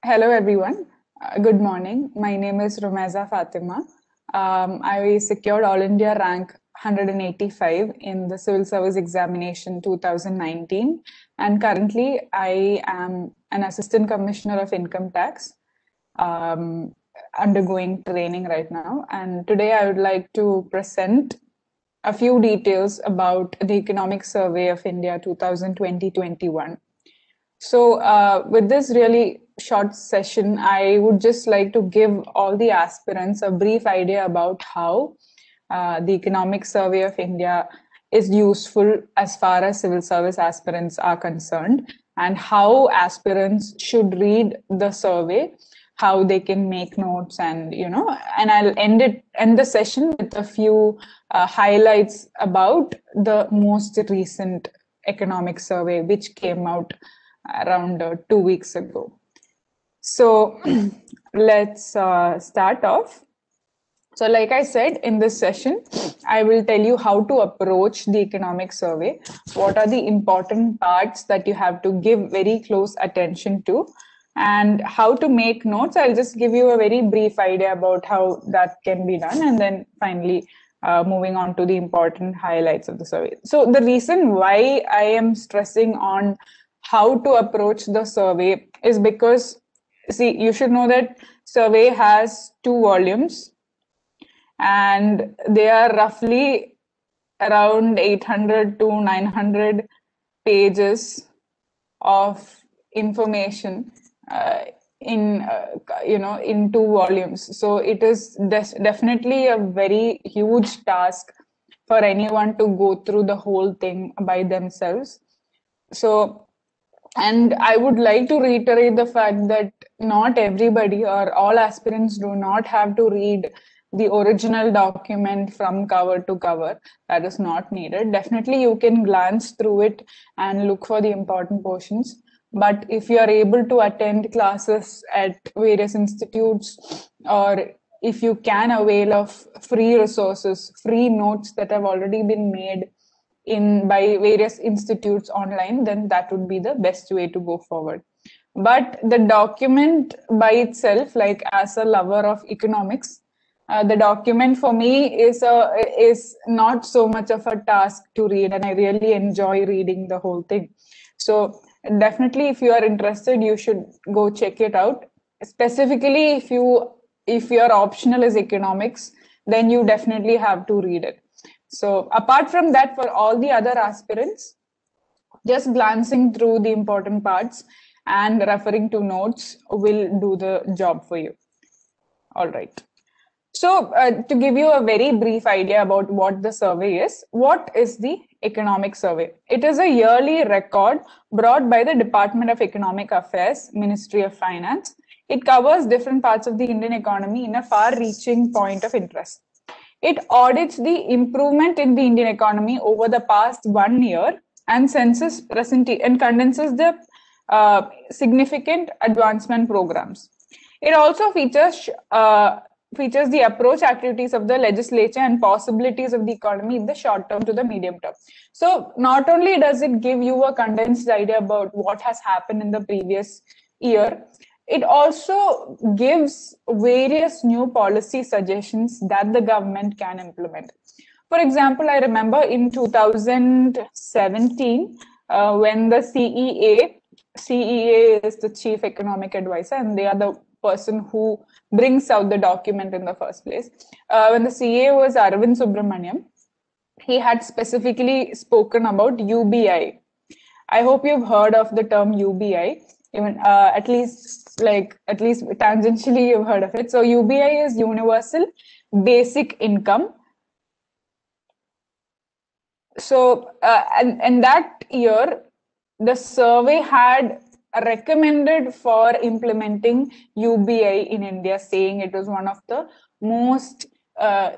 Hello, everyone. Good morning. My name is Rumaiza Fatima. I secured All India rank 185 in the Civil Service Examination 2019, and currently I am an Assistant Commissioner of Income Tax, um, undergoing training right now. And today I would like to present a few details about the Economic Survey of India 2020-21. So, with this really short session, I would just like to give all the aspirants a brief idea about how the Economic Survey of India is useful as far as civil service aspirants are concerned, and how aspirants should read the survey, how they can make notes, and I'll end the session with a few highlights about the most recent economic survey which came out around 2 weeks ago. So let's start off. So, like I said, in this session, I will tell you how to approach the economic survey, what are the important parts that you have to give very close attention to, and how to make notes. I'll just give you a very brief idea about how that can be done, and then finally, moving on to the important highlights of the survey. So, the reason why I am stressing on how to approach the survey is because, see, you should know that survey has 2 volumes and they are roughly around 800 to 900 pages of information in 2 volumes. So it is definitely a very huge task for anyone to go through the whole thing by themselves. So, and I would like to reiterate the fact that not everybody or all aspirants do not have to read the original document from cover to cover. That is not needed. Definitely, you can glance through it and look for the important portions. But if you are able to attend classes at various institutes, or if you can avail of free resources, free notes that have already been made in by various institutes online, then that would be the best way to go forward. But the document by itself, like as a lover of economics, the document for me is not so much of a task to read, and I really enjoy reading the whole thing. So definitely, if you are interested, you should go check it out. Specifically, if your optional is economics, then you definitely have to read it. So apart from that, for all the other aspirants, just glancing through the important parts and referring to notes will do the job for you. All right. So, to give you a very brief idea about what the survey is, what is the Economic Survey? It is a yearly record brought by the Department of Economic Affairs, Ministry of Finance. It covers different parts of the Indian economy in a far-reaching point of interest. It audits the improvement in the Indian economy over the past 1 year and and condenses the significant advancement programs. It also features the approach activities of the legislature and possibilities of the economy in the short term to the medium term. So not only does it give you a condensed idea about what has happened in the previous year, it also gives various new policy suggestions that the government can implement. For example, I remember in 2017, when the CEA is the Chief Economic Advisor, and they are the person who brings out the document in the first place. When the CA was Arvind Subramaniam, he had specifically spoken about UBI. I hope you've heard of the term UBI. Even at least tangentially you've heard of it. So UBI is Universal Basic Income. So and that year, the survey had recommended for implementing UBI in India, saying it was one of the most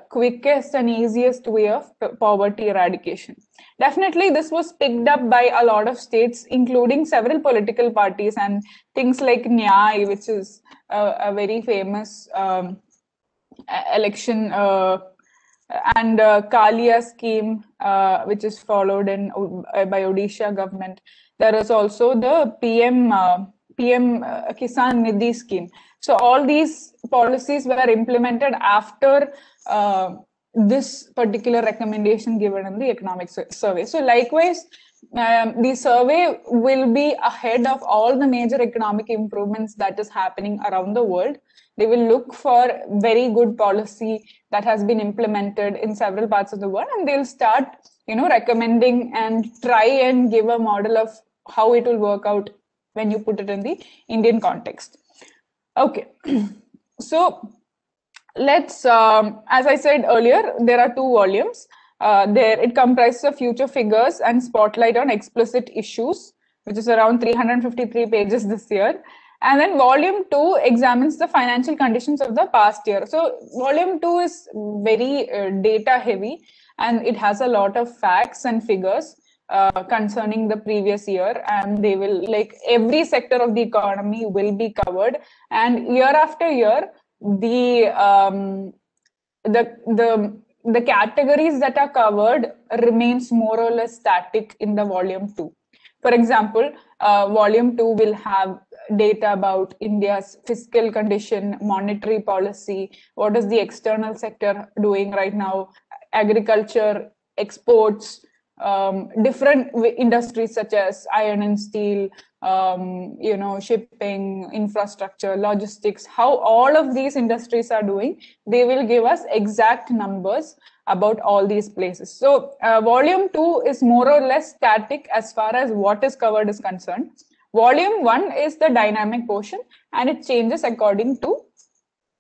quickest and easiest way of poverty eradication. Definitely, this was picked up by a lot of states, including several political parties and things like Nyay, which is a very famous election, and Kalia scheme, which is followed by Odisha government. There is also the PM PM Kisan Nidhi scheme. So all these policies were implemented after this particular recommendation given in the economic survey. So likewise, the survey will be ahead of all the major economic improvements that is happening around the world. They will look for very good policy that has been implemented in several parts of the world, and they'll start, recommending and try and give a model of how it will work out when you put it in the Indian context. Okay, so let's, as I said earlier, there are two volumes. There it comprises of future figures and spotlight on explicit issues, which is around 353 pages this year. And then volume 2 examines the financial conditions of the past year. So volume 2 is very data heavy, and it has a lot of facts and figures concerning the previous year, and they will, like, every sector of the economy will be covered, and year after year the categories that are covered remains more or less static in the volume 2. For example, volume 2 will have data about India's fiscal condition, monetary policy, what is the external sector doing right now, agriculture, exports, different industries such as iron and steel, shipping, infrastructure, logistics, how all of these industries are doing. They will give us exact numbers about all these places. So volume 2 is more or less static as far as what is covered is concerned. Volume 1 is the dynamic portion, and it changes according to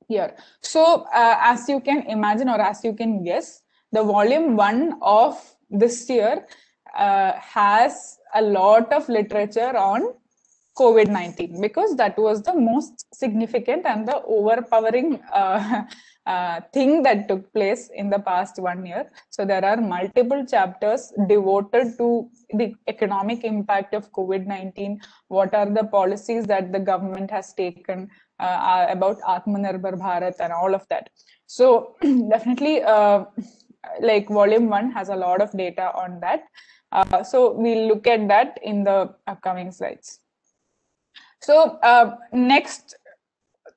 year. So as you can imagine, or as you can guess, the volume 1 of this year has a lot of literature on COVID-19, because that was the most significant and the overpowering thing that took place in the past 1 year. So there are multiple chapters devoted to the economic impact of COVID-19. What are the policies that the government has taken about Atmanirbhar Bharat and all of that. So definitely, like volume 1 has a lot of data on that. So we'll look at that in the upcoming slides. So next,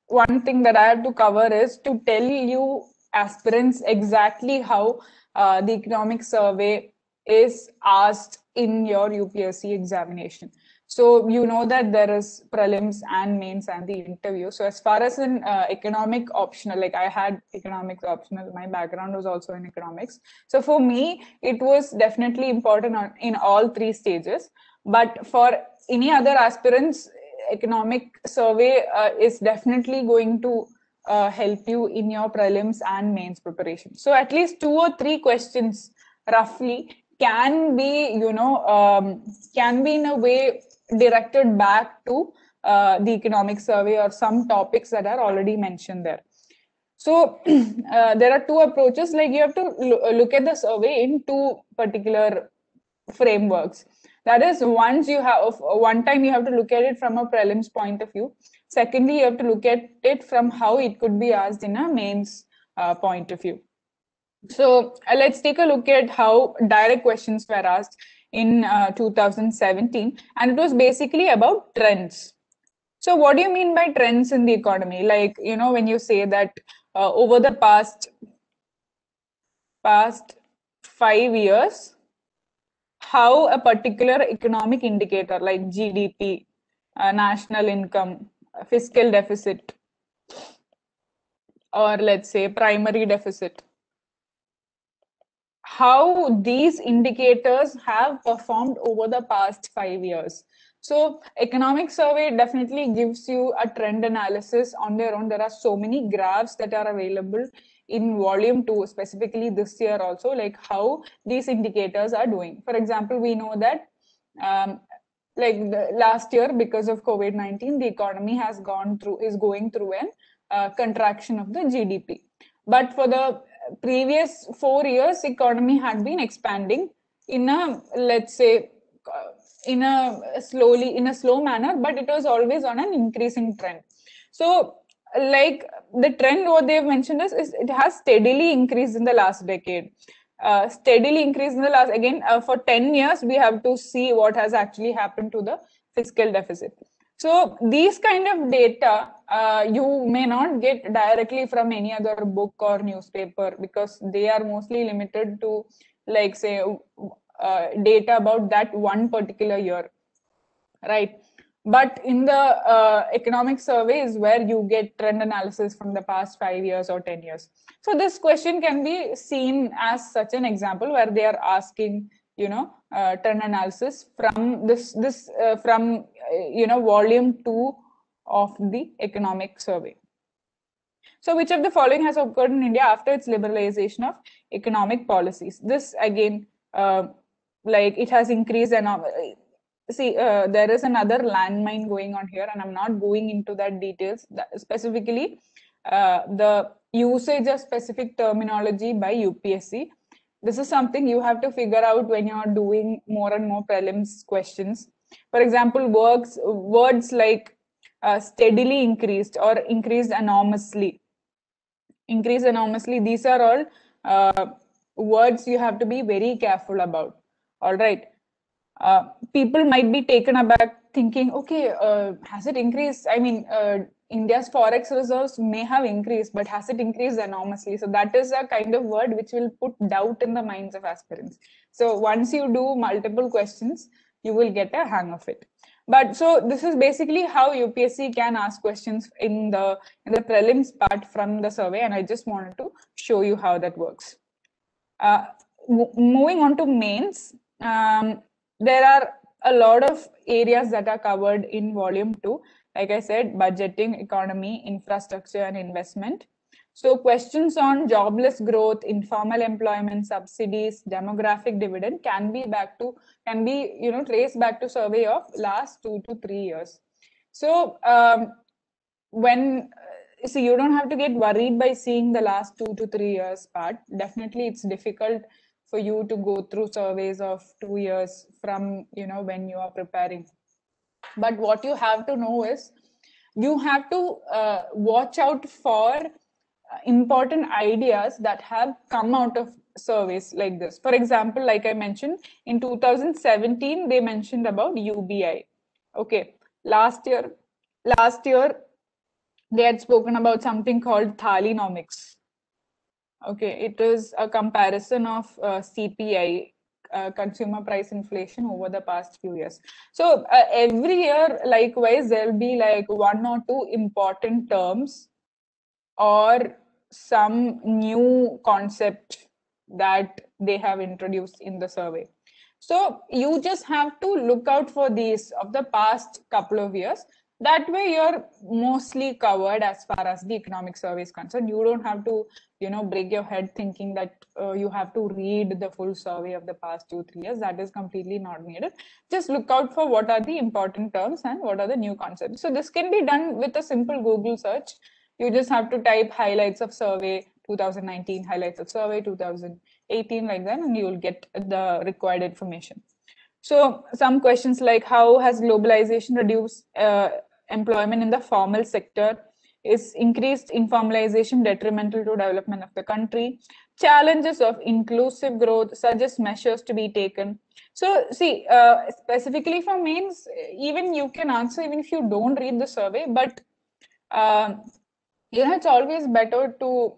one thing that I have to cover is to tell you aspirants exactly how the economic survey is asked in your UPSC examination. So you know that there is prelims and mains and the interview. So as far as in economic optional, like I had economics optional, my background was also in economics. So for me, it was definitely important in all three stages. But for any other aspirants, economic survey is definitely going to help you in your prelims and mains preparation. So at least 2 or 3 questions roughly can be, can be in a way directed back to the economic survey or some topics that are already mentioned there. So there are 2 approaches. Like you have to look at the survey in 2 particular frameworks. That is, once you have one time you have to look at it from a prelims point of view. Secondly, you have to look at it from how it could be asked in a mains point of view. So let's take a look at how direct questions were asked in 2017, and it was basically about trends. So what do you mean by trends in the economy? Like, when you say that over the past 5 years, how a particular economic indicator like GDP, national income, fiscal deficit, or let's say primary deficit, how these indicators have performed over the past 5 years. So economic survey definitely gives you a trend analysis on their own. There are so many graphs that are available in volume 2, specifically this year also, like how these indicators are doing. For example, we know that like last year, because of COVID-19, the economy is going through a contraction of the GDP. But for the previous 4 years, economy had been expanding in a, let's say, in a slow manner, but it was always on an increasing trend. So like the trend what they've mentioned is it has steadily increased in the last decade. Steadily increased in the last, again, for 10 years, we have to see what has actually happened to the fiscal deficit. So these kind of data you may not get directly from any other book or newspaper, because they are mostly limited to, like, say, data about that one particular year, right? But in the economic survey is where you get trend analysis from the past 5 years or 10 years. So this question can be seen as such an example where they are asking, trend analysis from from volume 2 of the economic survey. So which of the following has occurred in India after its liberalization of economic policies? This again, like, it has increased. And see, there is another landmine going on here, and I'm not going into that details. Specifically, the usage of specific terminology by UPSC. This is something you have to figure out when you are doing more and more prelims questions. For example, words like steadily increased or increased enormously. These are all words you have to be very careful about. All right. People might be taken aback thinking, okay, has it increased? I mean, India's forex reserves may have increased, but has it increased enormously? So that is a kind of word which will put doubt in the minds of aspirants. So once you do multiple questions, you will get a hang of it. But so this is basically how UPSC can ask questions in the prelims part from the survey, and I just wanted to show you how that works. Moving on to mains, there are a lot of areas that are covered in volume 2. Like I said, budgeting, economy, infrastructure, and investment. So questions on jobless growth, informal employment, subsidies, demographic dividend can be traced back to survey of last 2 to 3 years. So so you don't have to get worried by seeing the last 2 to 3 years part. Definitely, it's difficult for you to go through surveys of 2 years from when you are preparing. But what you have to know is you have to watch out for important ideas that have come out of surveys like this. For example, like I mentioned, in 2017 they mentioned about UBI. Okay, last year they had spoken about something called Thalinomics. Okay, it is a comparison of CPI, consumer price inflation, over the past few years. So every year, likewise, there'll be like 1 or 2 important terms or some new concept that they have introduced in the survey. So you just have to look out for these of the past couple of years. That way you're mostly covered as far as the economic survey is concerned. You don't have to break your head thinking that you have to read the full survey of the past 2-3 years. That is completely not needed. Just look out for what are the important terms and what are the new concepts. So this can be done with a simple Google search. You just have to type highlights of survey 2019, highlights of survey 2018, like that, and you will get the required information. So some questions like, how has globalization reduced employment in the formal sector? Is increased informalization detrimental to development of the country? Challenges of inclusive growth, suggest measures to be taken. So see, specifically for mains, even you can answer even if you don't read the survey, but it's always better to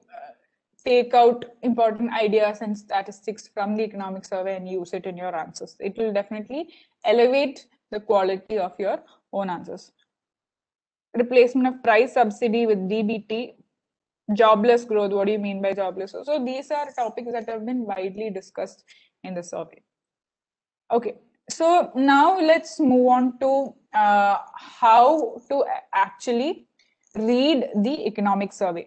take out important ideas and statistics from the economic survey and use it in your answers. It will definitely elevate the quality of your own answers. Replacement of price subsidy with DBT, jobless growth. What do you mean by jobless? So these are topics that have been widely discussed in the survey. Okay, so now let's move on to how to actually read the economic survey.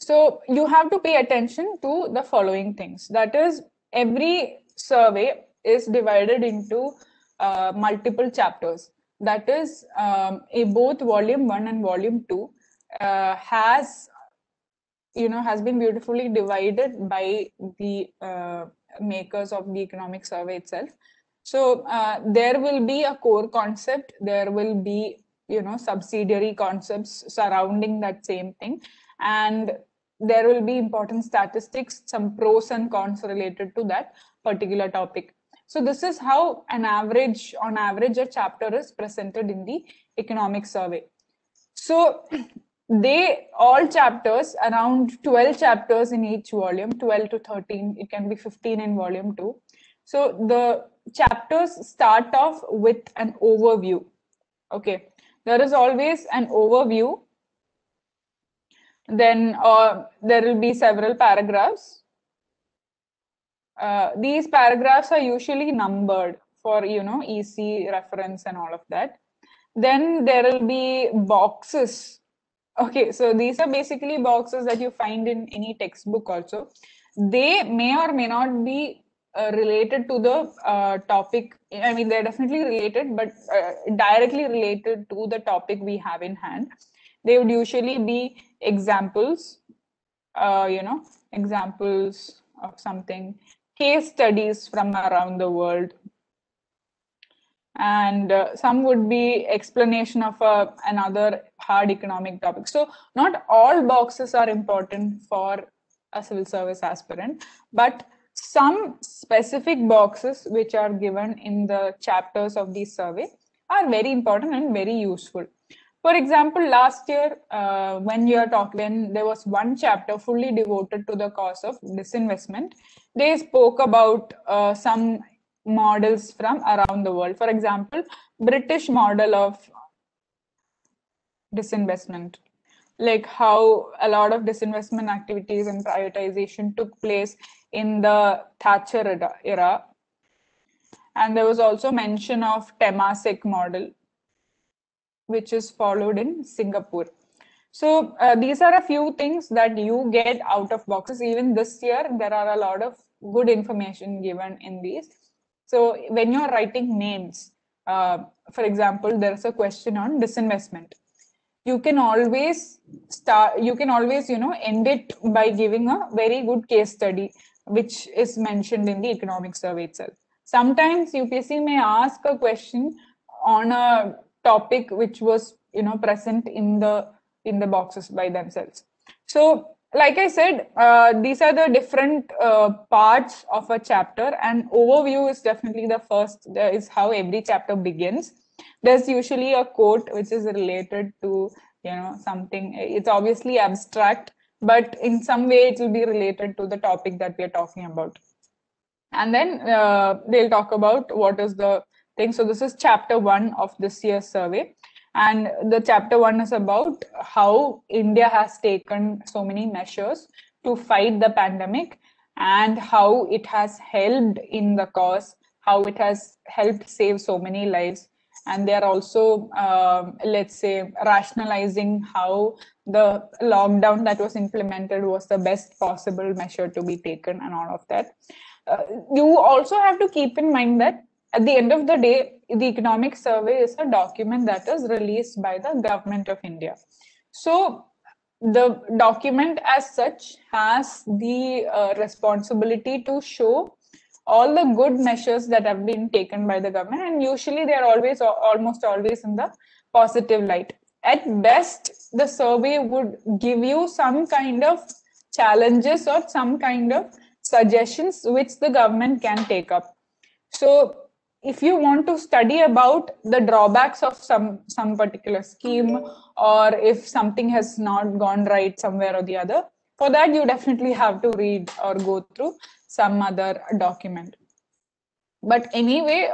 So you have to pay attention to the following things. That is, every survey is divided into multiple chapters. That is, both volume 1 and volume 2 has been beautifully divided by the makers of the economic survey itself. So there will be a core concept. There will be subsidiary concepts surrounding that same thing, and there will be important statistics, some pros and cons related to that particular topic. So this is how on average a chapter is presented in the economic survey. So all chapters, around 12 chapters in each volume, 12 to 13, it can be 15 in volume 2. So the chapters start off with an overview. Okay, there is always an overview. Then there will be several paragraphs. These paragraphs are usually numbered for easy reference and all of that. Then there will be boxes. Okay, so these are basically boxes that you find in any textbook also. They may or may not be related to the topic. I mean, they're definitely related, but directly related to the topic we have in hand. They would usually be examples, examples of something, case studies from around the world, and some would be explanation of another hard economic topic. So not all boxes are important for a civil service aspirant, but some specific boxes which are given in the chapters of the survey are very important and very useful. For example, last year, when there was one chapter fully devoted to the cause of disinvestment, they spoke about some models from around the world. For example, British model of disinvestment, like how a lot of disinvestment activities and privatization took place in the Thatcher era. And there was also mention of Temasek model, which is followed in Singapore. So these are a few things that you get out of boxes. Even this year, there are a lot of good information given in these. So when you're writing names, for example, there's a question on disinvestment. You can always end it by giving a very good case study, which is mentioned in the economic survey itself. Sometimes UPSC may ask a question on a topic which was present in the boxes by themselves. So like I said, these are the different parts of a chapter, and overview is definitely the first, is how every chapter begins. There's usually a quote which is related to something. It's obviously abstract, but in some way it will be related to the topic that we are talking about. And then they'll talk about what is the thing. So this is chapter 1 of this year's survey. And the chapter 1 is about how India has taken so many measures to fight the pandemic and how it has helped in the cause, how it has helped save so many lives. And they are also, let's say, rationalizing how the lockdown that was implemented was the best possible measure to be taken and all of that. You also have to keep in mind that at the end of the day, the economic survey is a document that is released by the government of India. So the document as such has the responsibility to show all the good measures that have been taken by the government, and usually they are almost always in the positive light. At best, the survey would give you some kind of challenges or some kind of suggestions which the government can take up. So if you want to study about the drawbacks of some particular scheme, or if something has not gone right somewhere or the other, for that you definitely have to read or go through some other document. But anyway,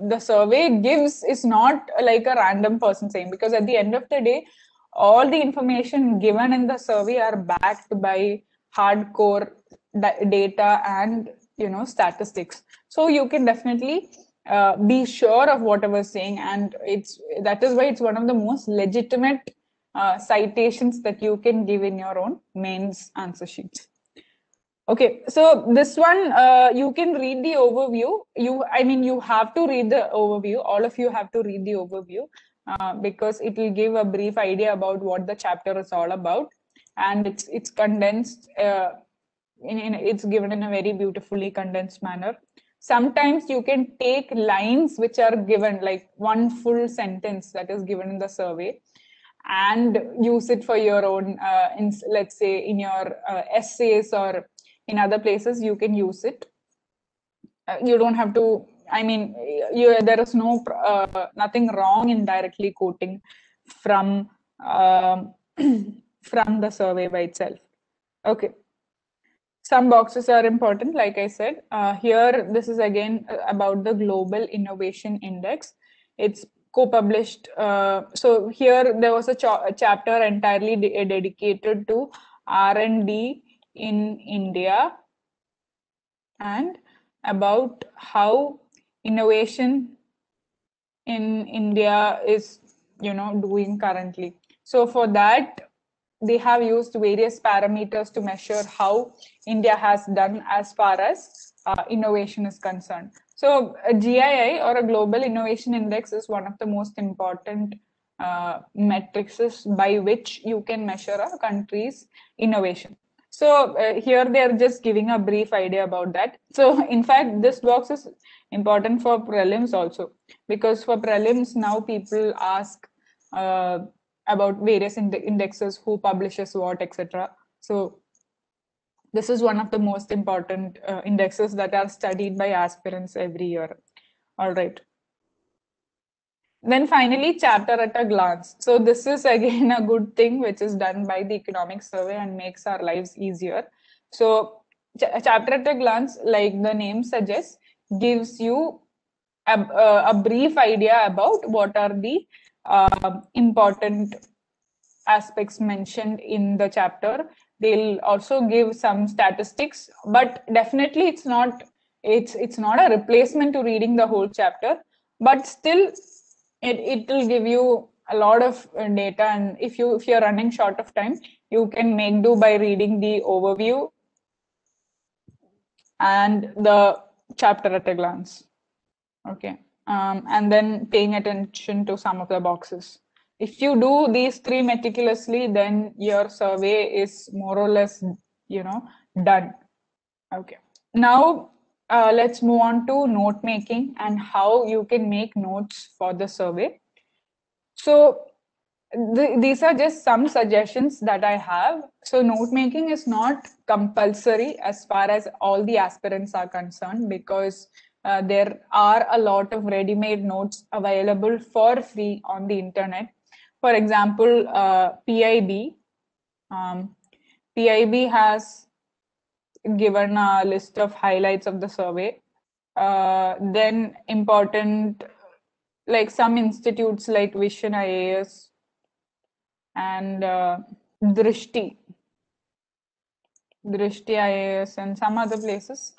the survey is not like a random person saying, because at the end of the day, all the information given in the survey are backed by hardcore data and statistics. So you can definitely be sure of whatever saying, and that is why it's one of the most legitimate citations that you can give in your own mains answer sheets. Okay, so this one, you can read the overview. You have to read the overview. All of you have to read the overview because it will give a brief idea about what the chapter is all about, and it's condensed. It's given in a very beautifully condensed manner. Sometimes you can take lines which are given, like one full sentence that is given in the survey, and use it for your own, let's say in your essays or in other places, you can use it. You don't have to I mean, there is nothing wrong in directly quoting from from the survey by itself. Okay. Some boxes are important, like I said. Here, this is again about the Global Innovation Index. It's co-published. So here there was a chapter entirely dedicated to R&D in India and about how innovation in India is, doing currently. So for that, they have used various parameters to measure how India has done as far as innovation is concerned. So a GII, or a Global Innovation Index, is one of the most important metrics by which you can measure a country's innovation. So here they are just giving a brief idea about that. So in fact, this box is important for prelims also, because for prelims now people ask about various indexes, who publishes what, etc. So this is one of the most important indexes that are studied by aspirants every year. All right. Then finally, chapter at a glance. So this is again a good thing which is done by the economic survey and makes our lives easier. So chapter at a glance, like the name suggests, gives you a brief idea about what are the important aspects mentioned in the chapter. They'll also give some statistics, but definitely it's not a replacement to reading the whole chapter, but still it will give you a lot of data, and if you're running short of time, you can make do by reading the overview and the chapter at a glance. Okay. And then paying attention to some of the boxes. If you do these three meticulously, then your survey is more or less, done. Okay. Now, let's move on to note making and how you can make notes for the survey. So these are just some suggestions that I have. So note making is not compulsory as far as all the aspirants are concerned, because there are a lot of ready-made notes available for free on the internet. For example, PIB. PIB has given a list of highlights of the survey. Then important, like some institutes like Vision IAS and Drishti, IAS, and some other places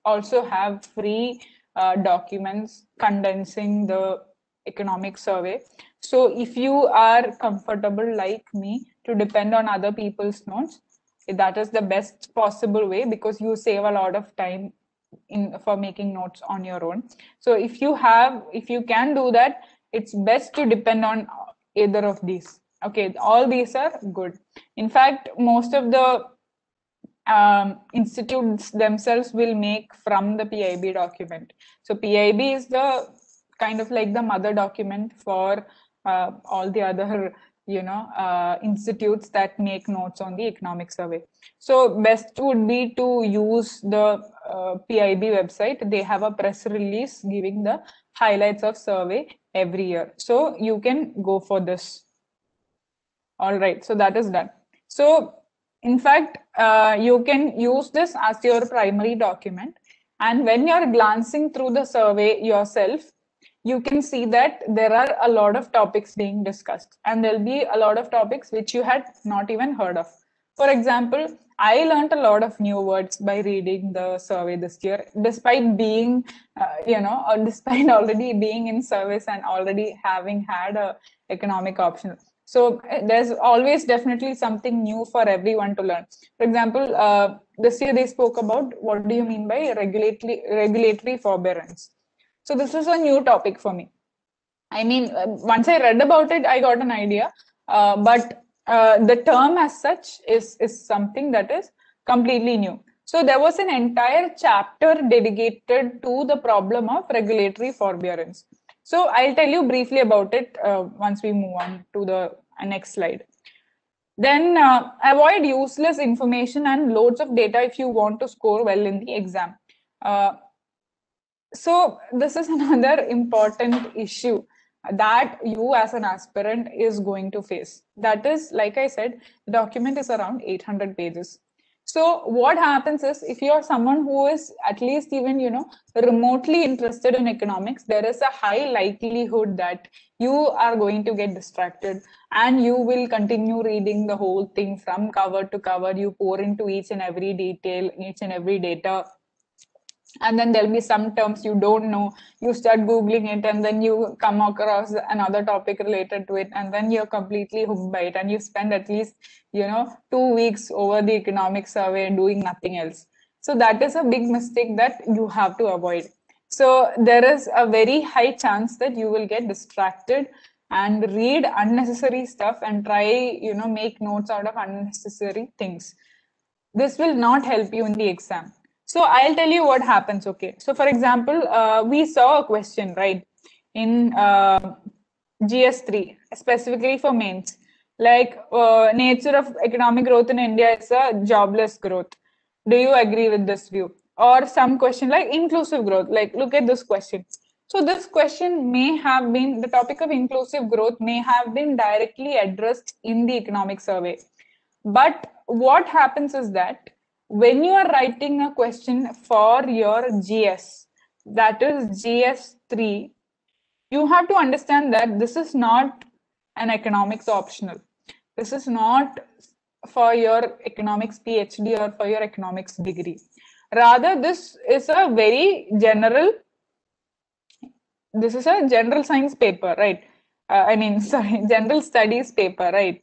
also have free documents condensing the economic survey. So if you are comfortable like me to depend on other people's notes, that is the best possible way, because you save a lot of time for making notes on your own. So if you can do that, it's best to depend on either of these. Okay, all these are good. In fact, most of the institutes themselves will make from the PIB document. So PIB is the kind of like the mother document for all the other institutes that make notes on the economic survey. So best would be to use the PIB website. They have a press release giving the highlights of survey every year. So you can go for this. All right, so that is done. So in fact, you can use this as your primary document. And when you're glancing through the survey yourself, you can see that there are a lot of topics being discussed, and there'll be a lot of topics which you had not even heard of. For example, I learned a lot of new words by reading the survey this year, despite being, despite already being in service and already having had a economic option. So there's always definitely something new for everyone to learn. For example, this year they spoke about what do you mean by regulatory forbearance. So this is a new topic for me. I mean, once I read about it, I got an idea. But the term as such is something that is completely new. So there was an entire chapter dedicated to the problem of regulatory forbearance. So I'll tell you briefly about it once we move on to the next slide. Then avoid useless information and loads of data if you want to score well in the exam. So this is another important issue that you as an aspirant is going to face. That is, like I said, the document is around 800 pages. So what happens is, if you're someone who is at least even, remotely interested in economics, there is a high likelihood that you are going to get distracted and you will continue reading the whole thing from cover to cover. You pour into each and every detail, each and every data, and then there'll be some terms you don't know. You start googling it, and then you come across another topic related to it, and then you're completely hooked by it, and you spend at least 2 weeks over the economic survey doing nothing else. So that is a big mistake that you have to avoid. So there is a very high chance that you will get distracted and read unnecessary stuff and try make notes out of unnecessary things. This will not help you in the exam. So I'll tell you what happens. Okay. So for example, we saw a question, right, in GS3, specifically for mains, like nature of economic growth in India is a jobless growth. Do you agree with this view? Or some question like inclusive growth, like look at this question. So this question may have been, the topic of inclusive growth may have been directly addressed in the economic survey. But what happens is that when you are writing a question for your GS, that is GS3, you have to understand that this is not an economics optional. This is not for your economics PhD or for your economics degree. Rather, this is a general science paper, right? Sorry, general studies paper, right?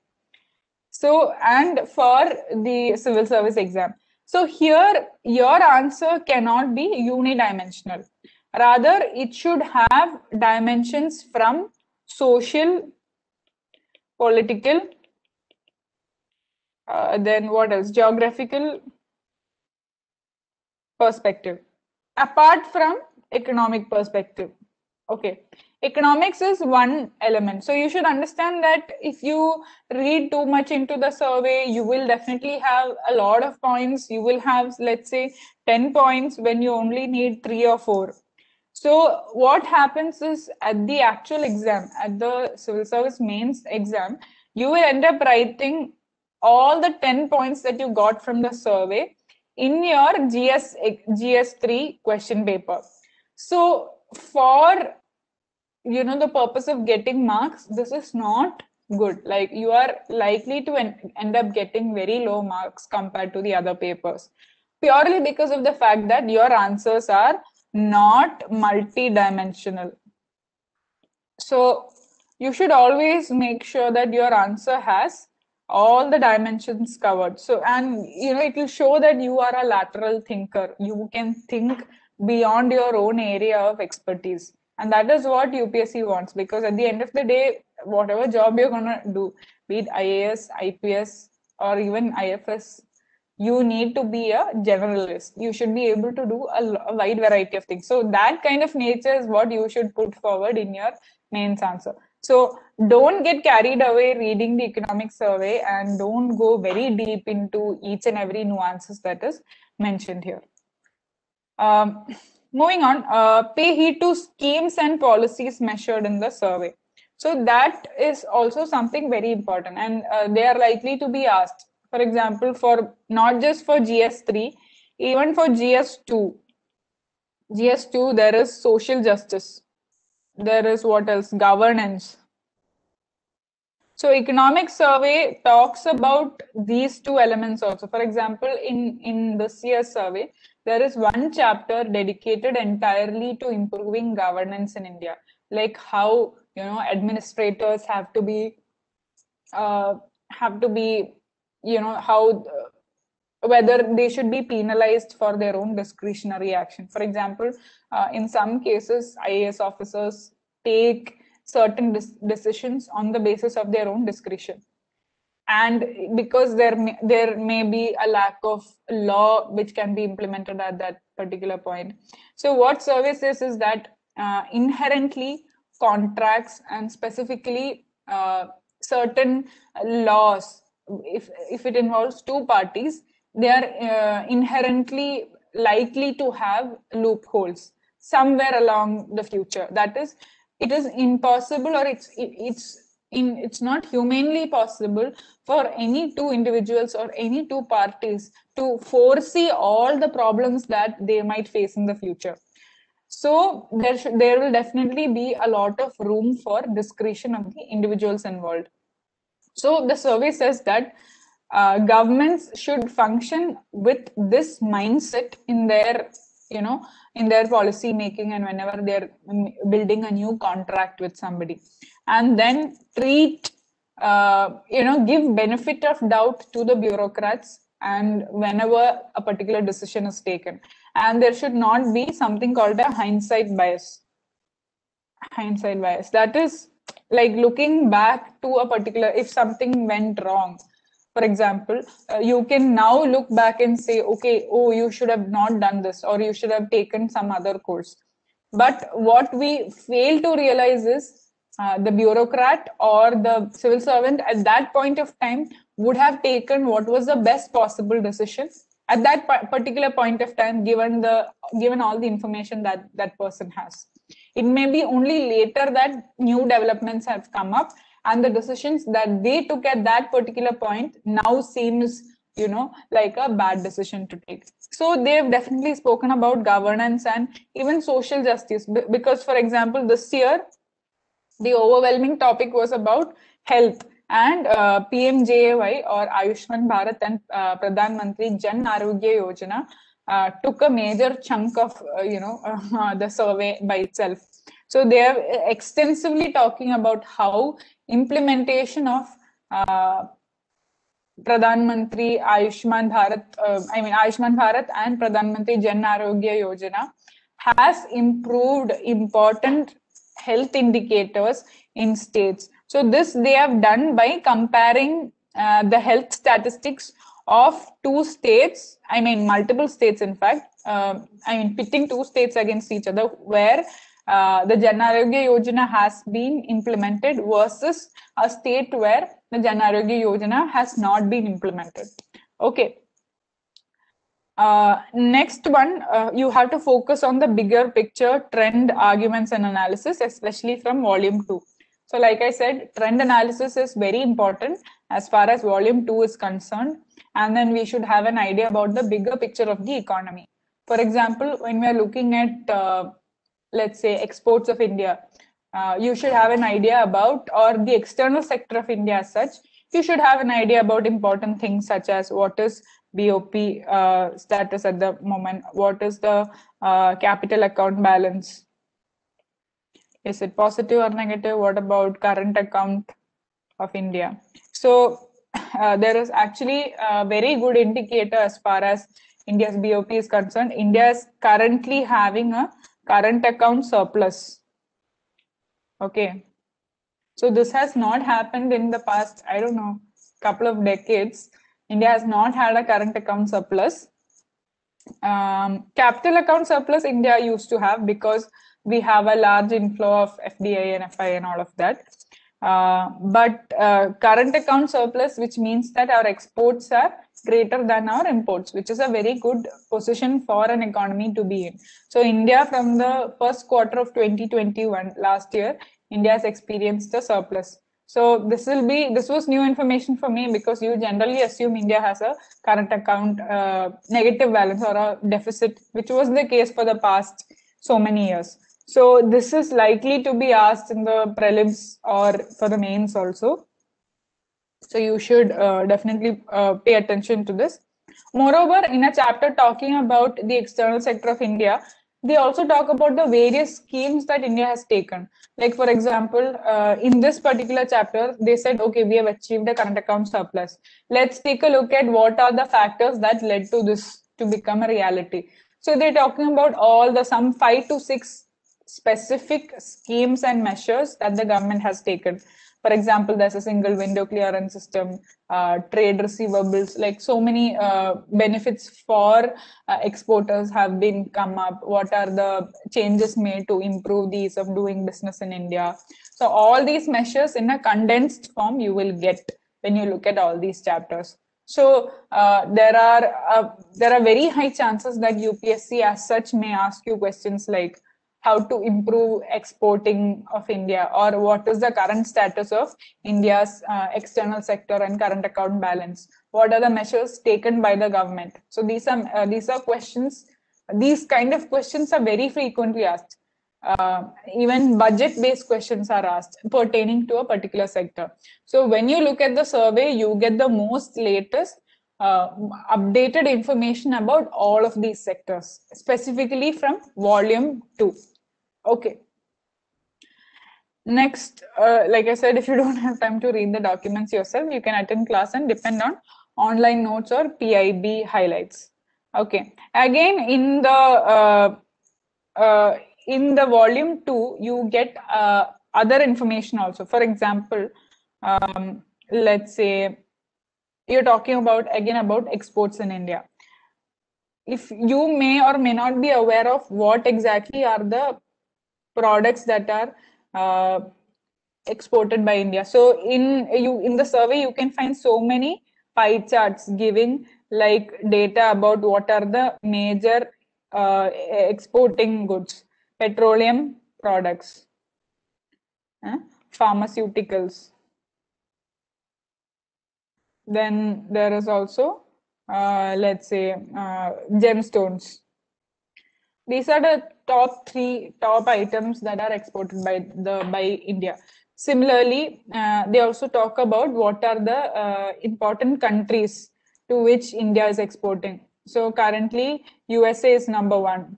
So, and for the civil service exam. So here, your answer cannot be unidimensional. Rather, it should have dimensions from social, political, then what else? Geographical perspective, apart from economic perspective. Okay, economics is one element, so you should understand that if you read too much into the survey, you will definitely have a lot of points. You will have, let's say, 10 points when you only need 3 or 4. So what happens is, at the actual exam, at the civil service mains exam, you will end up writing all the 10 points that you got from the survey in your GS3 question paper. So for the purpose of getting marks, this is not good. Like, you are likely to end up getting very low marks compared to the other papers, purely because of the fact that your answers are not multi-dimensional. So you should always make sure that your answer has all the dimensions covered. So, and it will show that you are a lateral thinker. You can think beyond your own area of expertise. And that is what UPSC wants, because at the end of the day, whatever job you're going to do, be it IAS, IPS, or even IFS, you need to be a generalist. You should be able to do a wide variety of things. So that kind of nature is what you should put forward in your mains answer. So don't get carried away reading the economic survey, and don't go very deep into each and every nuances that is mentioned here. Moving on, pay heed to schemes and policies measured in the survey. So that is also something very important, and they are likely to be asked. For example, for not just for GS3, even for GS2. GS2, there is social justice. There is what else? Governance. So economic survey talks about these two elements also. For example, in this year's survey, there is one chapter dedicated entirely to improving governance in India, like how administrators have to be how whether they should be penalized for their own discretionary action. For example, in some cases, IAS officers take certain decisions on the basis of their own discretion, and because there may be a lack of law which can be implemented at that particular point. So what survey says is that inherently contracts, and specifically certain laws, if it involves two parties, they are inherently likely to have loopholes. somewhere along the future. That is, it is impossible, or it's not humanly possible for any two individuals or any two parties to foresee all the problems that they might face in the future. So there will definitely be a lot of room for discretion of the individuals involved. So the survey says that governments should function with this mindset in their, in their policy making, and whenever they're building a new contract with somebody, and then treat, give benefit of doubt to the bureaucrats, and whenever a particular decision is taken, and there should not be something called a hindsight bias. That is like looking back to a particular, if something went wrong, for example, you can now look back and say, okay, oh, you should have not done this, or you should have taken some other course. But what we fail to realize is the bureaucrat or the civil servant at that point of time would have taken what was the best possible decision at that particular point of time, given all the information that that person has. It may be only later that new developments have come up, and the decisions that they took at that particular point now seems, like a bad decision to take. So they've definitely spoken about governance and even social justice, because, for example, this year the overwhelming topic was about health, and PMJAY, or Ayushman Bharat, and Pradhan Mantri Jan Arogya Yojana took a major chunk of the survey by itself. So they are extensively talking about how implementation of Pradhan Mantri Ayushman Bharat, Ayushman Bharat and Pradhan Mantri Jan Arogya Yojana has improved important health indicators in states. So this they have done by comparing the health statistics of two states, multiple states, in fact, pitting two states against each other, where the Jan Arogya Yojana has been implemented versus a state where the Jan Arogya Yojana has not been implemented. Okay. Next one, you have to focus on the bigger picture, trend, arguments, and analysis, especially from volume 2. So like I said, trend analysis is very important as far as volume 2 is concerned. And then we should have an idea about the bigger picture of the economy. For example, when we are looking at, let's say, exports of India, you should have an idea about, or the external sector of India as such, you should have an idea about important things such as what is BOP status at the moment, what is the capital account balance, is it positive or negative, what about current account of India. So there is actually a very good indicator as far as India's BOP is concerned. India is currently having a current account surplus. Okay. So this has not happened in the past, I don't know, couple of decades. India has not had a current account surplus. Capital account surplus India used to have, because we have a large inflow of FDI and FI and all of that. But current account surplus, which means that our exports are greater than our imports, which is a very good position for an economy to be in. So India, from the first quarter of 2021, last year, India has experienced a surplus. So this was new information for me, because you generally assume India has a current account negative balance or a deficit, which was the case for the past so many years. So this is likely to be asked in the prelims or for the mains also. So you should definitely pay attention to this. Moreover, in a chapter talking about the external sector of India, they also talk about the various schemes that India has taken. Like, for example, in this particular chapter, they said, okay, we have achieved a current account surplus. Let's take a look at what are the factors that led to this to become a reality. So they're talking about some 5 to 6 specific schemes and measures that the government has taken. For example, there's a single window clearance system, trade receivables, like so many benefits for exporters have been come up. What are the changes made to improve the ease of doing business in India? So all these measures in a condensed form you will get when you look at all these chapters. So there are very high chances that UPSC as such may ask you questions like, how to improve exporting of India, or what is the current status of India's external sector and current account balance. What are the measures taken by the government? So these are questions. These kind of questions are very frequently asked. Even budget-based questions are asked pertaining to a particular sector. So when you look at the survey, you get the most latest updated information about all of these sectors, specifically from volume 2. Okay. Next, like I said, if you don't have time to read the documents yourself, you can attend class and depend on online notes or PIB highlights. Okay. Again, in the volume 2, you get other information also. For example, let's say you're talking about exports in India. If you may or may not be aware of what exactly are the products that are exported by India. So in the survey, you can find so many pie charts giving like data about what are the major exporting goods: petroleum products, pharmaceuticals. Then there is also, let's say, gemstones. These are the top items that are exported by India. Similarly, they also talk about what are the important countries to which India is exporting. So currently, USA is number 1.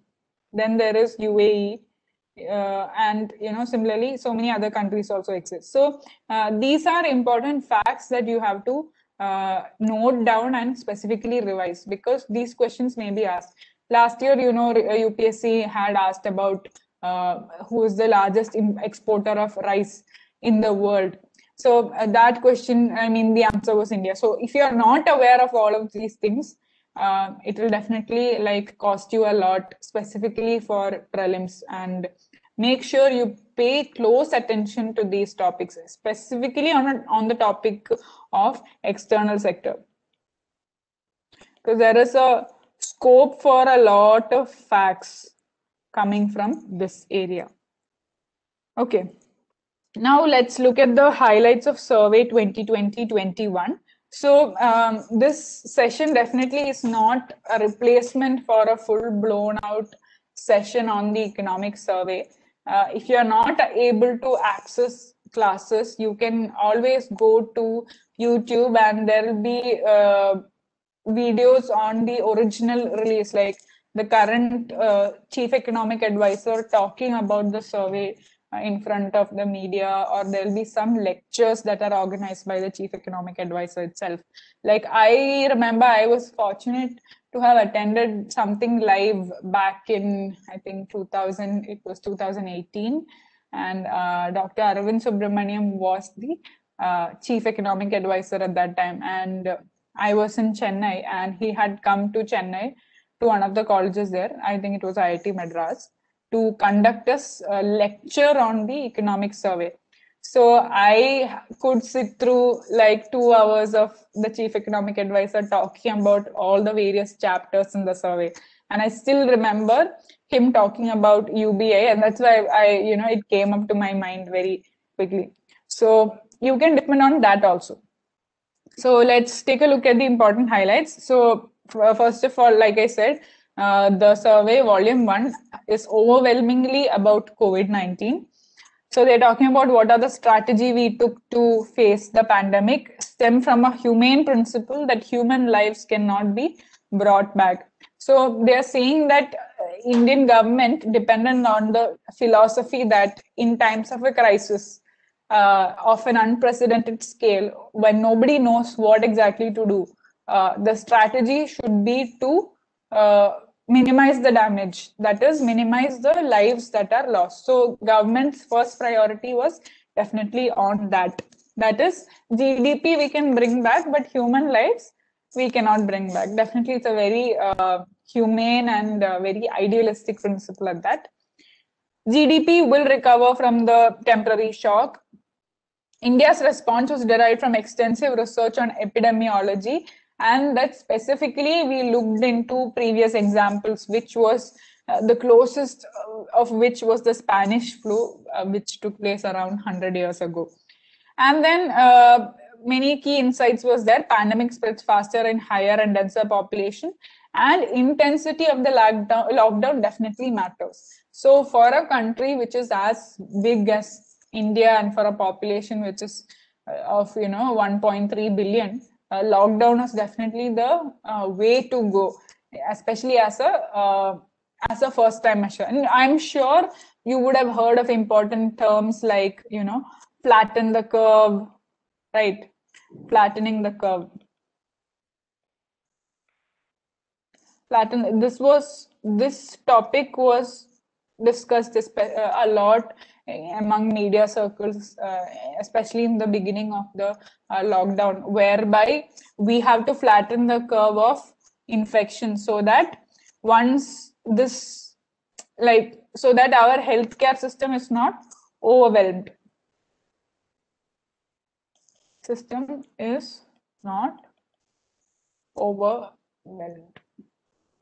Then there is UAE, and similarly, so many other countries also exist. So these are important facts that you have to note down and specifically revise, because these questions may be asked. Last year, UPSC had asked about who is the largest exporter of rice in the world. So that question, the answer was India. So if you are not aware of all of these things, it will definitely cost you a lot, specifically for prelims. And make sure you pay close attention to these topics, specifically on the topic of external sector, because there is a scope for a lot of facts coming from this area. Okay, now let's look at the highlights of survey 2020-21. So this session definitely is not a replacement for a full blown out session on the economic survey. If you are not able to access classes, you can always go to YouTube, and there will be videos on the original release, like the current chief economic advisor talking about the survey in front of the media, or there'll be some lectures that are organized by the chief economic advisor itself. Like I remember I was fortunate to have attended something live back in, I think 2018, and Dr. Arvind Subramaniam was the chief economic advisor at that time, and I was in Chennai, and he had come to Chennai to one of the colleges there, I think it was IIT Madras, to conduct a lecture on the economic survey. So I could sit through like 2 hours of the chief economic advisor talking about all the various chapters in the survey. And I still remember him talking about UBI, and that's why it came up to my mind very quickly. So you can depend on that also. So let's take a look at the important highlights. So first of all, like I said, the survey volume 1 is overwhelmingly about COVID-19. So they're talking about what are the strategy we took to face the pandemic, stem from a humane principle that human lives cannot be brought back. So they're saying that Indian government dependent on the philosophy that in times of a crisis, of an unprecedented scale, when nobody knows what exactly to do, the strategy should be to minimize the damage, that is minimize the lives that are lost. So government's first priority was definitely on that. That is, GDP we can bring back, but human lives we cannot bring back. Definitely it's a very humane and very idealistic principle at that. GDP will recover from the temporary shock. India's response was derived from extensive research on epidemiology, and that specifically we looked into previous examples, which was the closest of which was the Spanish flu, which took place around 100 years ago. And then many key insights was there. Pandemic spreads faster in higher and denser population, and intensity of the lockdown definitely matters. So for a country which is as big as India and for a population which is of 1.3 billion, lockdown is definitely the way to go, especially as a first time measure. And I'm sure you would have heard of important terms like flatten the curve, right? Flattening the curve. This topic was discussed a lot among media circles, especially in the beginning of the lockdown, whereby we have to flatten the curve of infection so that once this, so that our healthcare system is not overwhelmed. System is not overwhelmed.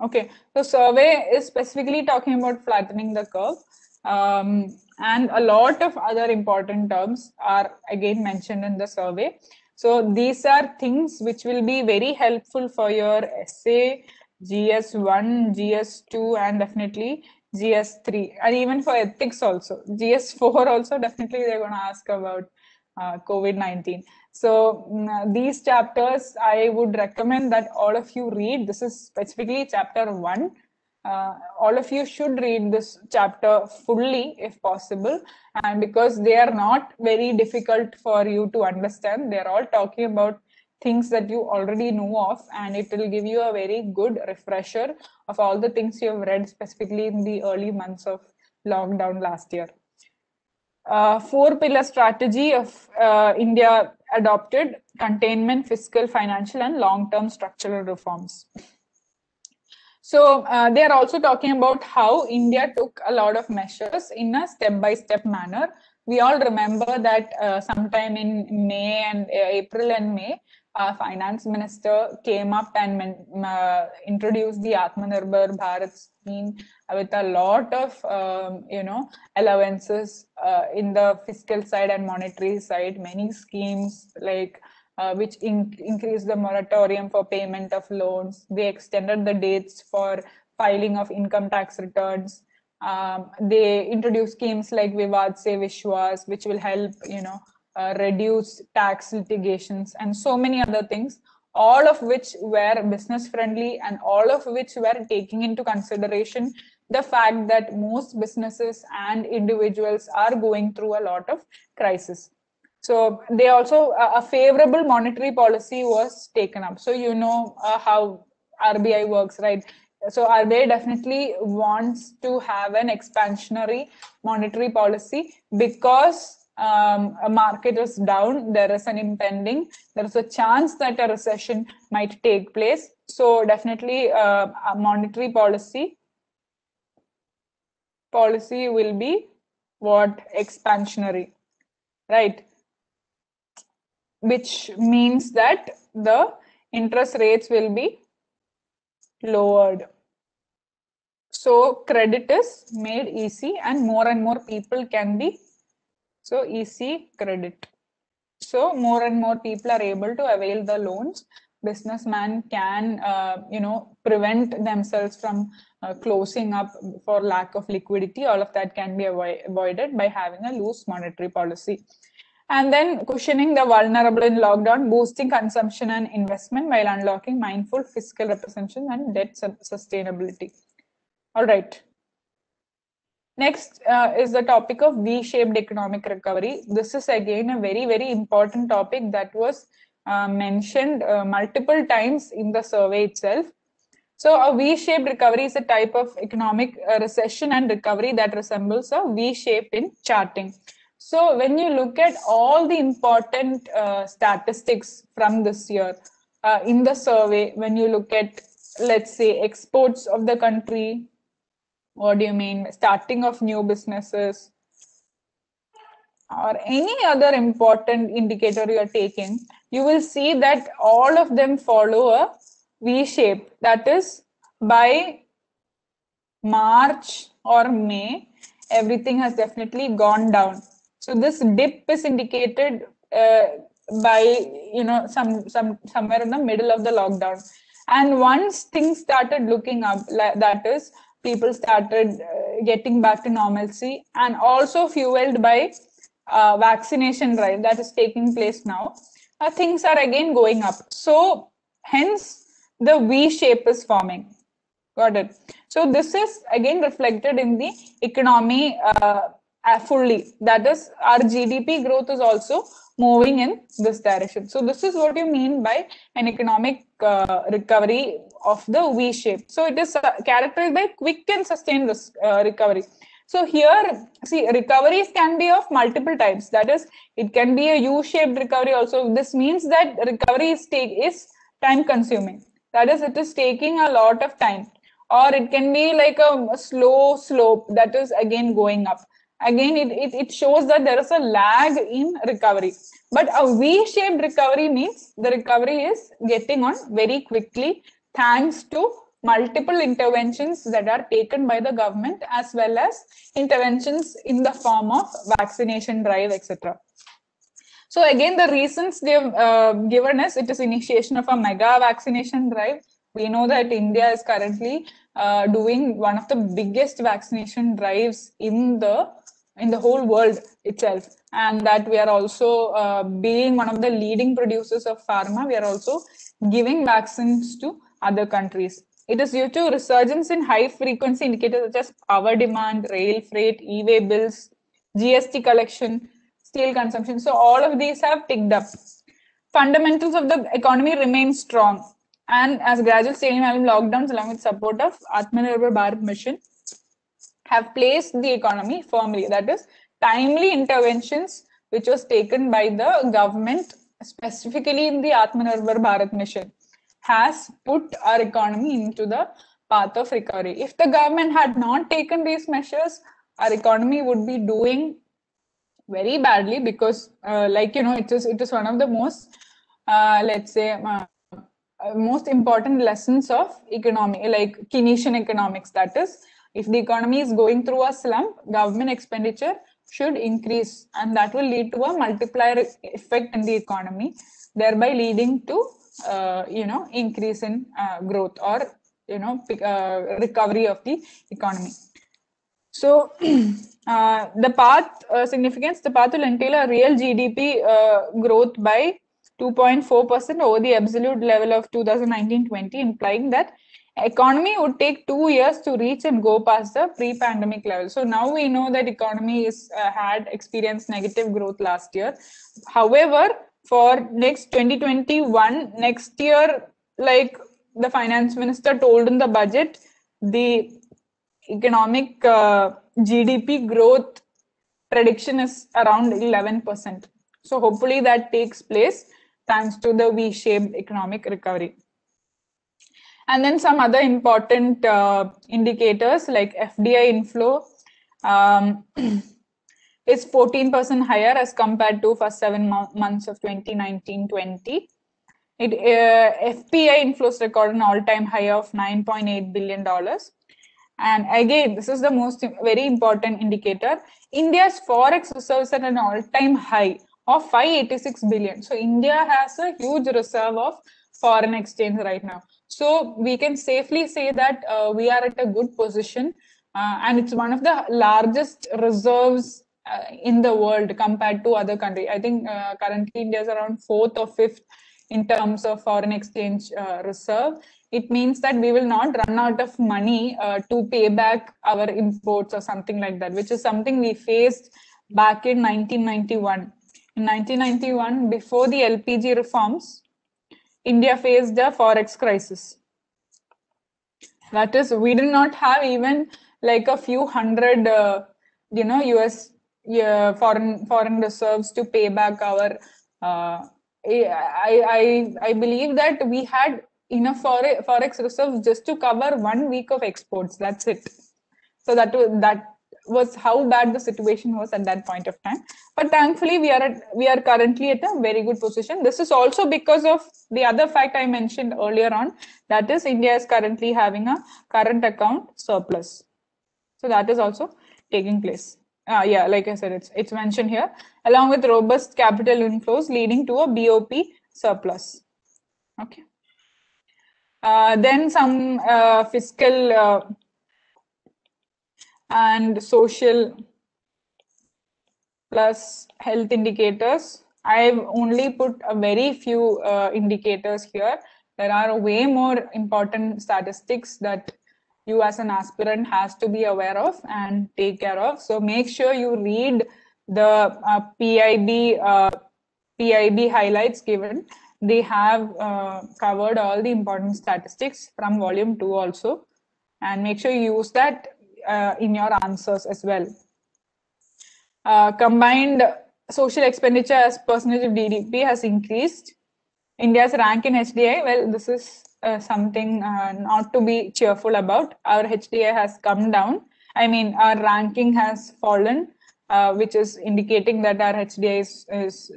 Okay, so survey is specifically talking about flattening the curve, and a lot of other important terms are again mentioned in the survey. So these are things which will be very helpful for your essay, GS1, GS2, and definitely GS3, and even for ethics also. GS4 also definitely they're going to ask about COVID-19. So these chapters, I would recommend that all of you read. This is specifically chapter 1. All of you should read this chapter fully if possible, and because they are not very difficult for you to understand. They are all talking about things that you already know of, and it will give you a very good refresher of all the things you have read specifically in the early months of lockdown last year. 4-pillar strategy of India adopted: containment, fiscal, financial, and long-term structural reforms. So they are also talking about how India took a lot of measures in a step-by-step manner. We all remember that sometime in May and April and May, finance minister came up and introduced the Atmanirbhar Bharat scheme with a lot of allowances in the fiscal side and monetary side. Many schemes like which increased the moratorium for payment of loans. They extended the dates for filing of income tax returns. They introduced schemes like Vivad Se Vishwas, which will help reduce tax litigations, and so many other things, all of which were business friendly, and all of which were taking into consideration the fact that most businesses and individuals are going through a lot of crisis. So they also, a favorable monetary policy was taken up. So how RBI works, right? So RBI definitely wants to have an expansionary monetary policy because a market is down, there is a chance that a recession might take place. So definitely a monetary policy will be what? Expansionary, right? Which means that the interest rates will be lowered. So credit is made easy, and more people can be, so easy credit. So more and more people are able to avail the loans. Businessmen can, prevent themselves from closing up for lack of liquidity. All of that can be avoided by having a loose monetary policy. And then cushioning the vulnerable in lockdown, boosting consumption and investment while unlocking mindful fiscal representation and debt sustainability. All right. Next is the topic of V-shaped economic recovery. This is again a very, very important topic that was mentioned multiple times in the survey itself. So a V-shaped recovery is a type of economic recession and recovery that resembles a V-shape in charting. So when you look at all the important statistics from this year in the survey, when you look at, let's say, exports of the country, what do you mean? Starting of new businesses, or any other important indicator you are taking, you will see that all of them follow a V shape. That is, by March or May, everything has definitely gone down. So this dip is indicated by somewhere in the middle of the lockdown. And once things started looking up, that is, people started getting back to normalcy, and also fueled by vaccination drive that is taking place now, things are again going up. So hence the V shape is forming. Got it. So this is again reflected in the economy fully. That is, our GDP growth is also moving in this direction. So this is what you mean by an economic recovery of the V shape. So it is characterized by quick and sustained recovery. So here, see, recoveries can be of multiple types. That is, it can be a U-shaped recovery also. This means that recovery is time consuming. That is, it is taking a lot of time. Or it can be like a slow slope that is again going up. Again, it shows that there is a lag in recovery. But a V-shaped recovery means the recovery is getting on very quickly thanks to multiple interventions that are taken by the government, as well as interventions in the form of vaccination drive, etc. So again, the reasons they've given us, it is initiation of a mega vaccination drive. We know that India is currently doing one of the biggest vaccination drives in the whole world itself, and that we are also being one of the leading producers of pharma. We are also giving vaccines to other countries. It is due to resurgence in high frequency indicators such as power demand, rail freight, e-way bills, GST collection, steel consumption. So all of these have picked up. Fundamentals of the economy remain strong. And as gradual stadium lockdowns, along with support of Atmanirbhar Bharat mission, have placed the economy firmly. That is, timely interventions which was taken by the government, specifically in the Atmanirbhar Bharat mission, has put our economy into the path of recovery. If the government had not taken these measures, our economy would be doing very badly, because it is one of the most most important lessons of economy, like Keynesian economics. That is, if the economy is going through a slump, government expenditure should increase, and that will lead to a multiplier effect in the economy, thereby leading to increase in growth, or recovery of the economy. So the path significance, the path will entail a real GDP growth by 2.4% over the absolute level of 2019-20, implying that economy would take 2 years to reach and go past the pre-pandemic level. So now we know that economy is had experienced negative growth last year. However, for next 2021, next year, like the finance minister told in the budget, the economic GDP growth prediction is around 11%. So hopefully that takes place thanks to the V-shaped economic recovery. And then some other important indicators like FDI inflow is 14% higher as compared to first 7 months of 2019-20. FPI inflows recorded an all-time high of $9.8 billion. And again, this is the most very important indicator. India's forex reserves at an all-time high of 586 billion. So India has a huge reserve of foreign exchange right now. So we can safely say that we are at a good position, and it's one of the largest reserves in the world compared to other countries. I think currently India is around 4th or 5th in terms of foreign exchange reserve. It means that we will not run out of money to pay back our imports or something like that, which is something we faced back in 1991. In 1991, before the LPG reforms, India faced a forex crisis. That is, we did not have even like a few hundred, US foreign reserves to pay back our. I believe that we had enough forex reserves just to cover 1 week of exports. That's it. So that was how bad the situation was at that point of time. But thankfully, we are currently at a very good position. This is also because of the other fact I mentioned earlier on. That is, India is currently having a current account surplus. So that is also taking place. Yeah, like I said, it's mentioned here, along with robust capital inflows leading to a BOP surplus. Okay. Then some fiscal and social plus health indicators. I've only put a very few indicators here. There are way more important statistics that you as an aspirant has to be aware of and take care of. So make sure you read the PIB highlights given. They have covered all the important statistics from volume 2 also, and make sure you use that in your answers as well. Combined social expenditure as percentage of GDP has increased. India's rank in HDI, well, this is something not to be cheerful about. Our HDI has come down. I mean, our ranking has fallen, which is indicating that our HDI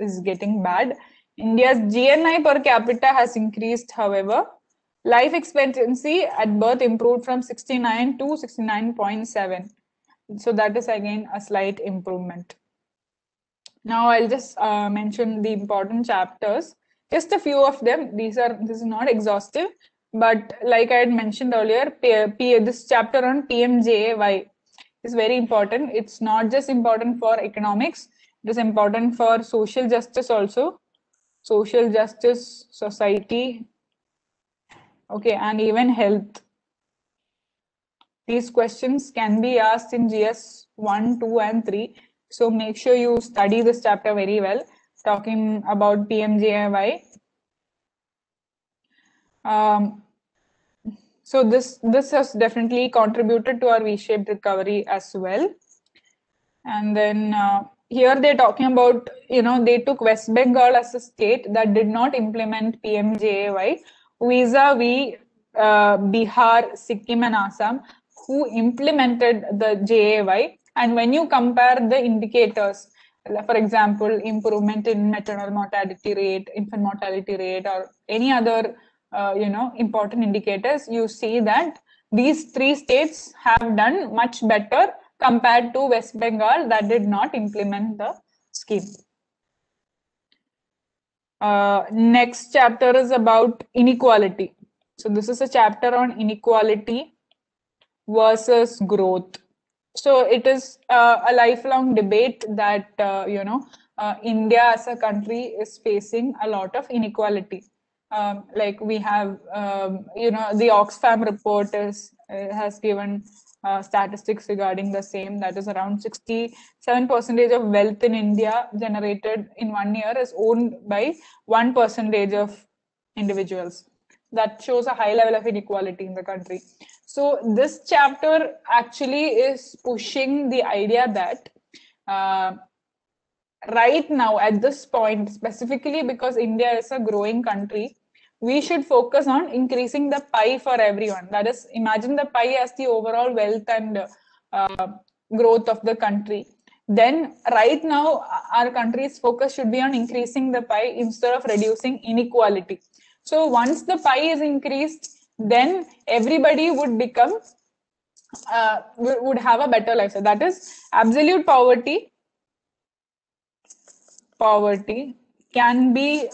is getting bad. India's GNI per capita has increased, however. Life expectancy at birth improved from 69 to 69.7. So that is again a slight improvement. Now I'll just mention the important chapters, just a few of them. This is not exhaustive, but like I had mentioned earlier, this chapter on PMJAY is very important. It's not just important for economics, it is important for social justice also, social justice, society, okay, and even health. These questions can be asked in GS 1, 2, and 3. So make sure you study this chapter very well, talking about PMJAY. So this has definitely contributed to our V-shaped recovery as well. And then here they're talking about, they took West Bengal as a state that did not implement PMJAY vis-a-vis Bihar, Sikkim, and Assam, who implemented the JAY. And when you compare the indicators, for example, improvement in maternal mortality rate, infant mortality rate, or any other, important indicators, you see that these three states have done much better compared to West Bengal that did not implement the scheme. Next chapter is about inequality. So this is a chapter on inequality versus growth. So it is a lifelong debate that, India as a country is facing a lot of inequality. Like we have, the Oxfam report has given statistics regarding the same. That is around 67% of wealth in India generated in 1 year is owned by 1% of individuals. That shows a high level of inequality in the country. So this chapter actually is pushing the idea that right now at this point, specifically because India is a growing country, we should focus on increasing the pie for everyone. That is, imagine the pie as the overall wealth and growth of the country. Then right now, our country's focus should be on increasing the pie instead of reducing inequality. So once the pie is increased, then everybody would become, would have a better life. So that is absolute poverty. Poverty can be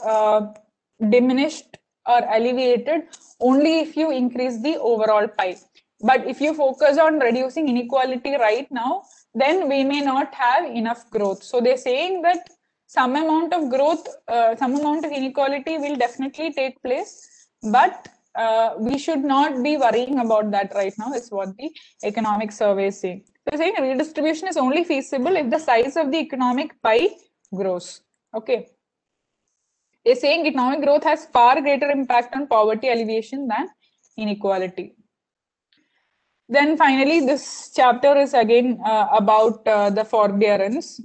diminished or alleviated only if you increase the overall pie. But if you focus on reducing inequality right now, then we may not have enough growth. So they're saying that some amount of growth, some amount of inequality will definitely take place, but we should not be worrying about that right now, is what the economic survey is saying. They're saying redistribution is only feasible if the size of the economic pie grows. Okay. They're saying economic growth has far greater impact on poverty alleviation than inequality. Then finally, this chapter is again about the forbearance,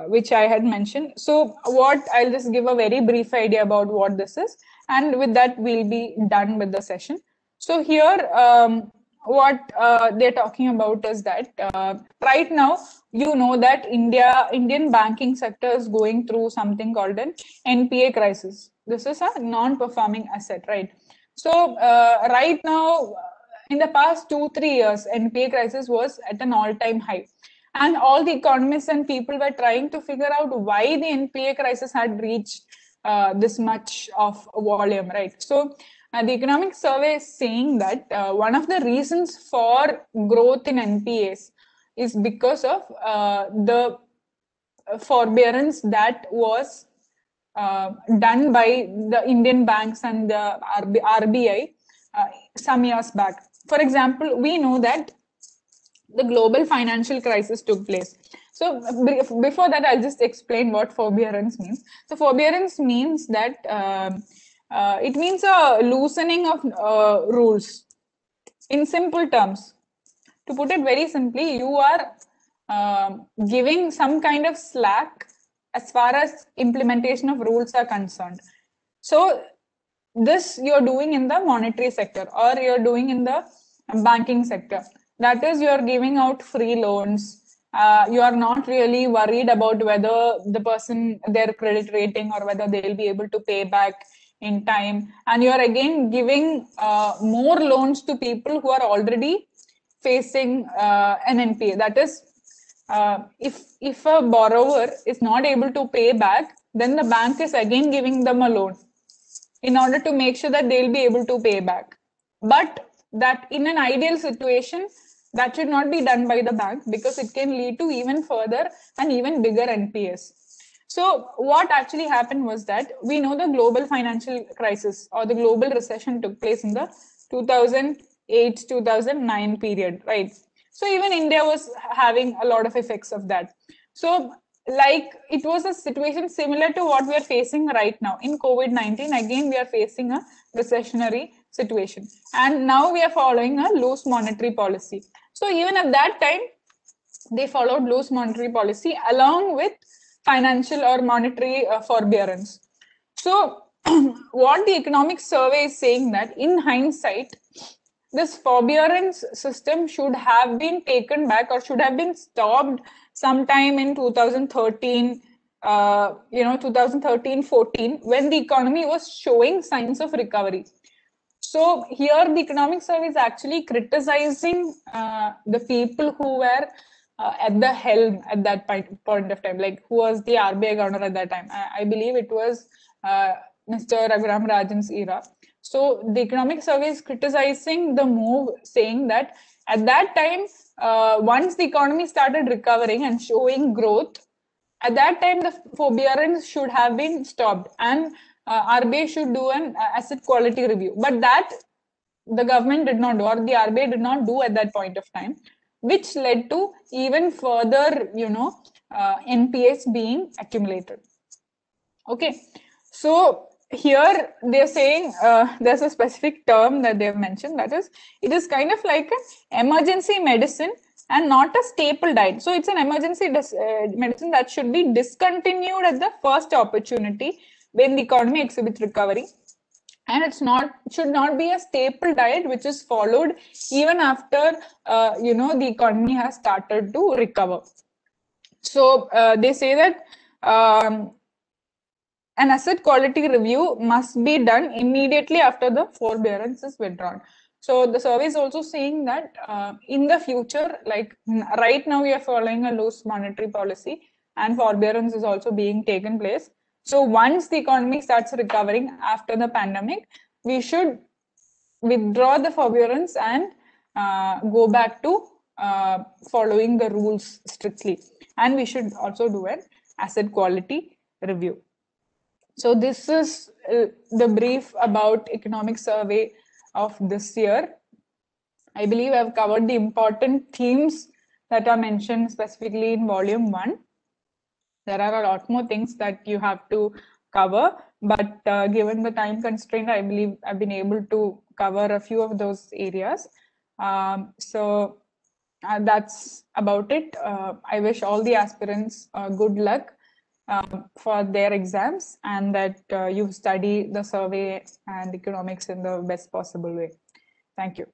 which I had mentioned. So I'll just give a very brief idea about what this is. And with that, we'll be done with the session. So here, what they're talking about is that right now, you know that Indian banking sector is going through something called an NPA crisis. This is a non-performing asset, right? So right now, in the past 2-3 years, NPA crisis was at an all-time high. And all the economists and people were trying to figure out why the NPA crisis had reached this much of volume, right? So the economic survey is saying that one of the reasons for growth in NPAs is because of the forbearance that was done by the Indian banks and the RBI some years back. For example, we know that the global financial crisis took place. So before that, I'll just explain what forbearance means. So forbearance means that it means a loosening of rules. In simple terms, to put it very simply, you are giving some kind of slack as far as implementation of rules are concerned. So this you're doing in the monetary sector or you're doing in the banking sector. That is, you're giving out free loans. You are not really worried about whether the person, their credit rating, or whether they'll be able to pay back in time. And you're again giving more loans to people who are already facing an NPA. That is, if a borrower is not able to pay back, then the bank is again giving them a loan in order to make sure that they'll be able to pay back. But that in an ideal situation, that should not be done by the bank because it can lead to even further and even bigger NPAs. So what actually happened was that we know the global financial crisis or the global recession took place in the 2008-2009 period, right? So even India was having a lot of effects of that. So like it was a situation similar to what we are facing right now in COVID-19. Again, we are facing a recessionary situation. And now we are following a loose monetary policy. So even at that time, they followed loose monetary policy along with financial or monetary forbearance. So what the economic survey is saying that in hindsight, this forbearance system should have been taken back or should have been stopped sometime in 2013, 2013-14, when the economy was showing signs of recovery. So here the economic survey is actually criticizing the people who were at the helm at that point of time, like who was the RBI governor at that time. I believe it was Mr. Raghuram Rajan's era. So the economic survey is criticizing the move, saying that at that time, once the economy started recovering and showing growth, at that time the forbearance should have been stopped and RBI should do an asset quality review. But that the government did not do, or the RBI did not do at that point of time, which led to even further, NPAs being accumulated. Okay, so here they're saying there's a specific term that they've mentioned, that is, it is kind of like an emergency medicine and not a staple diet. So it's an emergency medicine that should be discontinued at the first opportunity when the economy exhibits recovery. And it should not be a staple diet which is followed even after the economy has started to recover. So they say that an asset quality review must be done immediately after the forbearance is withdrawn. So the survey is also saying that in the future, like right now we are following a loose monetary policy and forbearance is also being taken place. So once the economy starts recovering after the pandemic, we should withdraw the forbearance and go back to following the rules strictly. And we should also do an asset quality review. So this is the brief about economic survey of this year. I believe I've covered the important themes that are mentioned specifically in volume 1. There are a lot more things that you have to cover, but given the time constraint, I believe I've been able to cover a few of those areas. So that's about it. I wish all the aspirants good luck for their exams, and that you study the survey and economics in the best possible way. Thank you.